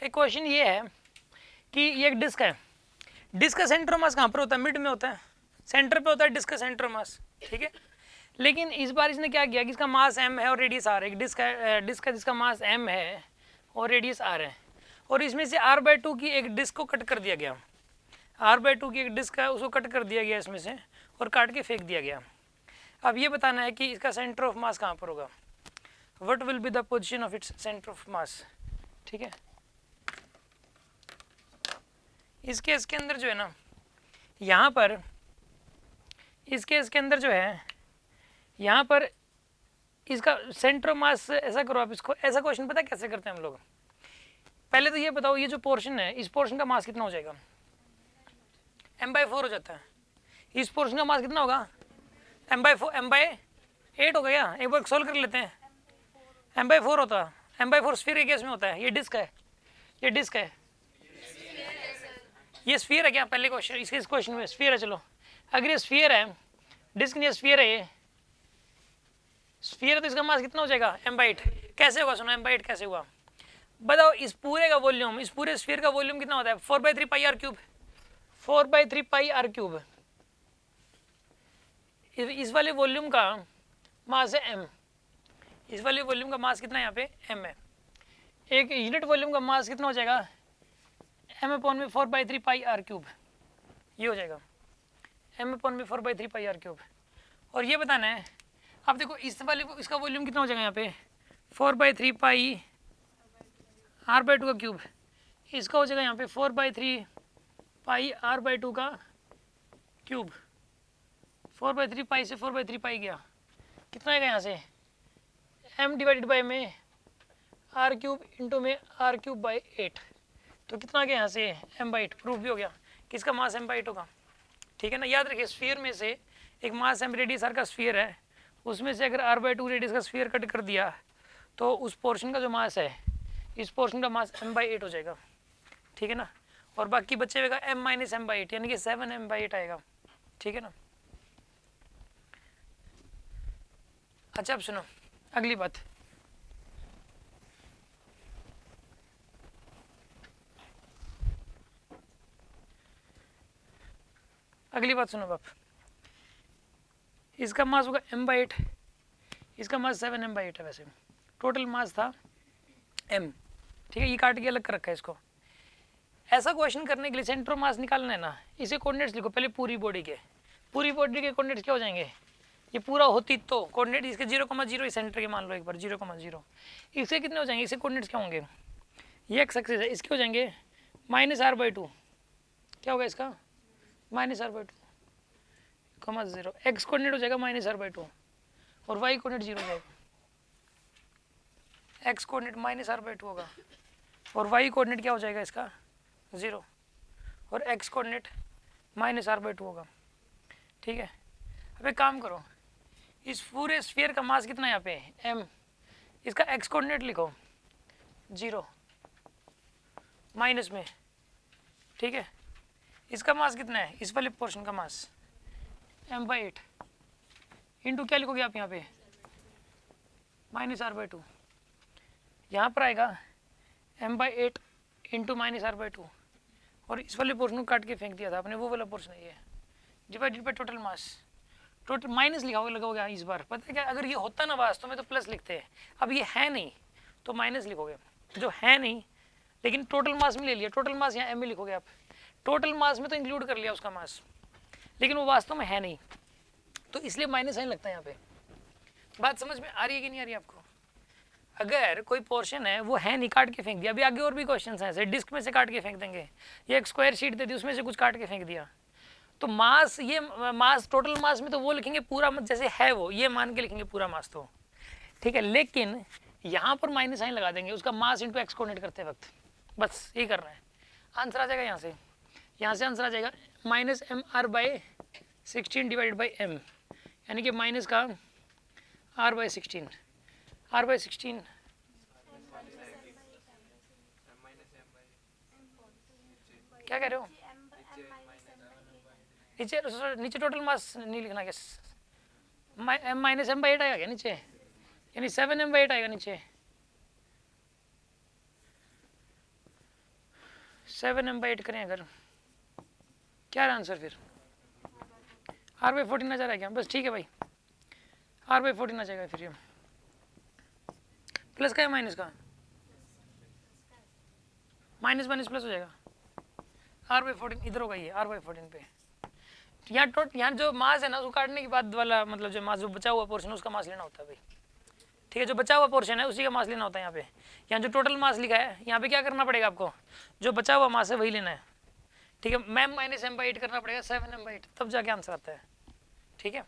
एक क्वेश्चन ये है कि ये एक डिस्क है, डिस्क का सेंटर मास कहाँ पर होता है? मिड में होता है, सेंटर पे होता है डिस्क का सेंटर मास, ठीक है। लेकिन इस बार इसने क्या किया कि इसका मास m है और रेडियस r है। एक डिस्क है, डिस्क है जिसका मास m है और रेडियस r है, और इसमें से r/2 की एक डिस्क को कट कर दिया गया। r/2 की एक डिस्क है, उसको कट कर दिया गया इसमें से और काट के फेंक दिया गया। अब ये बताना है कि इसका सेंटर ऑफ मास कहाँ पर होगा, what will be the position of its centre of mass, ठीक है। इस केस के अंदर जो है ना, यहाँ पर इस केस के अंदर जो है, यहाँ पर इसका सेंटर ऑफ मास, ऐसा करो आप इसको, ऐसा क्वेश्चन पता है कैसे करते हैं हम लोग? पहले तो ये बताओ, ये जो पोर्शन है, इस पोर्शन का मास कितना हो जाएगा? m/4 हो जाता है। इस पोर्शन का मास कितना होगा? m/8 हो गया। एक बार सोल्व कर लेते हैं। m/4 होता है, m/4 स्फीयर के केस में होता है। ये डिस्क है, ये डिस्क है, ये स्फीयर है क्या? पहले क्वेश्चन, इस क्वेश्चन में स्फीयर है। चलो, अगर ये स्फीयर है, डिस्क नहीं, स्फीयर है, ये स्फीयर है, तो इसका मास कितना हो जाएगा? m/8। कैसे होगा? सुनो, m/8 कैसे हुआ बताओ। इस पूरे का वॉल्यूम, इस पूरे स्फीयर का वॉल्यूम कितना होता है? 4/3 पाई r क्यूब, 4/3 पाई r क्यूब। इस वाले वॉल्यूम का मास है m, इस वाले वॉल्यूम का मास कितना है? यहाँ पे m है। एक यूनिट वॉल्यूम का मास कितना हो जाएगा? m/में 4/3 पाई r क्यूब, ये हो जाएगा m/में 4/3 पाई r क्यूब। और ये बताना है, अब देखो इस वाले को, इसका वॉल्यूम कितना हो जाएगा यहाँ पे? 4/3 पाई r/2 का क्यूब। इसका हो जाएगा यहाँ पे 4/3 पाई r/2 का क्यूब। 4/3 पाई से 4/3 पाई गया, कितना आएगा यहाँ से? m डिवाइडेड बाई में r क्यूब इंटू में r क्यूब बाई 8। तो कितना आ गया यहाँ से? m/8। प्रूफ भी हो गया किसका मास m/8 होगा, ठीक है ना। याद रखिए, स्फीयर में से एक मास m रेडियस r का स्फीयर है, उसमें से अगर r/2 रेडियस का स्फीयर कट कर दिया तो उस पोर्शन का जो मास है, इस पोर्शन का मास m/8 हो जाएगा, ठीक है ना। और बाकी बचे हुए का m - m/8 यानी कि 7m/8 आएगा, ठीक है ना। अच्छा, अब सुनो अगली बात। अगली बात सुनो बाप, इसका मास होगा m/8, इसका मास 7m/8 है। वैसे टोटल मास था m, ठीक है। ये काट के अलग कर रखा है इसको। ऐसा क्वेश्चन करने के लिए सेंटर मास निकालना है ना, इसे कोऑर्डिनेट्स लिखो पहले पूरी बॉडी के। पूरी बॉडी के कोऑर्डिनेट्स क्या हो जाएंगे? ये पूरा होती तो कोऑर्डिनेट इसके 0,0 सेंटर के मान लो एक बार 0,0, इसके कितने हो जाएंगे? इसके कोऑर्डिनेट्स क्या होंगे? ये एक्स एक्सिस है, इसके हो जाएंगे -r/2। क्या होगा इसका? -r/2, 0। एक्स कोऑर्डिनेट हो जाएगा -r/2 और वाई कोऑर्डिनेट 0 हो जाएगा। एक्स कोऑर्डिनेट -r/2 होगा और वाई कोऑर्डिनेट क्या हो जाएगा इसका? 0, और एक्स कोऑर्डिनेट -r/2 होगा, ठीक है। अब एक काम करो, इस पूरे स्फीयर का मास कितना है यहाँ पे? m। इसका एक्स कोऑर्डिनेट लिखो 0 माइनस में, ठीक है। इसका मास कितना है? इस वाले पोर्शन का मास m/8 इंटू क्या लिखोगे आप यहाँ पे? -r/2। यहाँ पर आएगा m/8 इंटू -r/2, और इस वाले पोर्शन को काट के फेंक दिया था आपने, वो वाला पोर्शन है ये, divided by total mass. Total minus लगाओगे इस बार। पता है क्या, अगर ये होता ना वास्तव में तो प्लस लिखते हैं, अब ये है नहीं तो माइनस लिखोगे, जो है नहीं लेकिन टोटल मास में ले लिया। टोटल मास यहाँ m लिखोगे आप, टोटल मास में तो इंक्लूड कर लिया उसका मास, लेकिन वो वास्तव में है नहीं, तो इसलिए माइनस साइन लगता है यहाँ पे। बात समझ में आ रही है कि नहीं आ रही है आपको? अगर कोई पोर्शन है वो है नहीं, काट के फेंक दिया। अभी आगे और भी क्वेश्चन हैं ऐसे, डिस्क में से काट के फेंक देंगे, ये एक स्क्वायर शीट दे दी उसमें से कुछ काट के फेंक दिया, तो मास, ये मास टोटल मास में तो वो लिखेंगे पूरा जैसे है वो, ये मान के लिखेंगे पूरा मास तो, ठीक है। लेकिन यहाँ पर माइनस साइन लगा देंगे उसका मास इंटू एक्स कोऑर्डिनेट करते वक्त, बस ये करना है। आंसर आ जाएगा यहाँ से आंसर आ जाएगा -mr/16 डिवाइडेड बाई m, यानी कि माइनस का r/16, r/16 क्या कह रहे हो? नीचे टोटल मास नहीं लिखना क्या? m-m/8 आएगा क्या नीचे? यानी 7m/8 आएगा नीचे। 7m/8 करें अगर, क्या है आंसर फिर? r/14 आ जा रहा है क्या? बस ठीक है भाई, r/14 आ जाएगा फिर। ये प्लस का है माइनस का? माइनस माइनस प्लस हो जाएगा, r/14 इधर होगा, ये r/14 पे। यहाँ जो मास है ना, उसको काटने के बाद वाला मतलब जो मास, जो बचा हुआ पोर्शन, उसका मास लेना होता है भाई। ठीक है, जो बचा हुआ पोर्शन है उसी का मास लेना होता है। यहाँ जो टोटल मास लिखा है, यहाँ पे क्या करना पड़ेगा आपको? जो बचा हुआ मास है वही लेना है। ठीक है, मैम -m/8 करना पड़ेगा 7m/8, तब जाके आंसर आता है। ठीक है।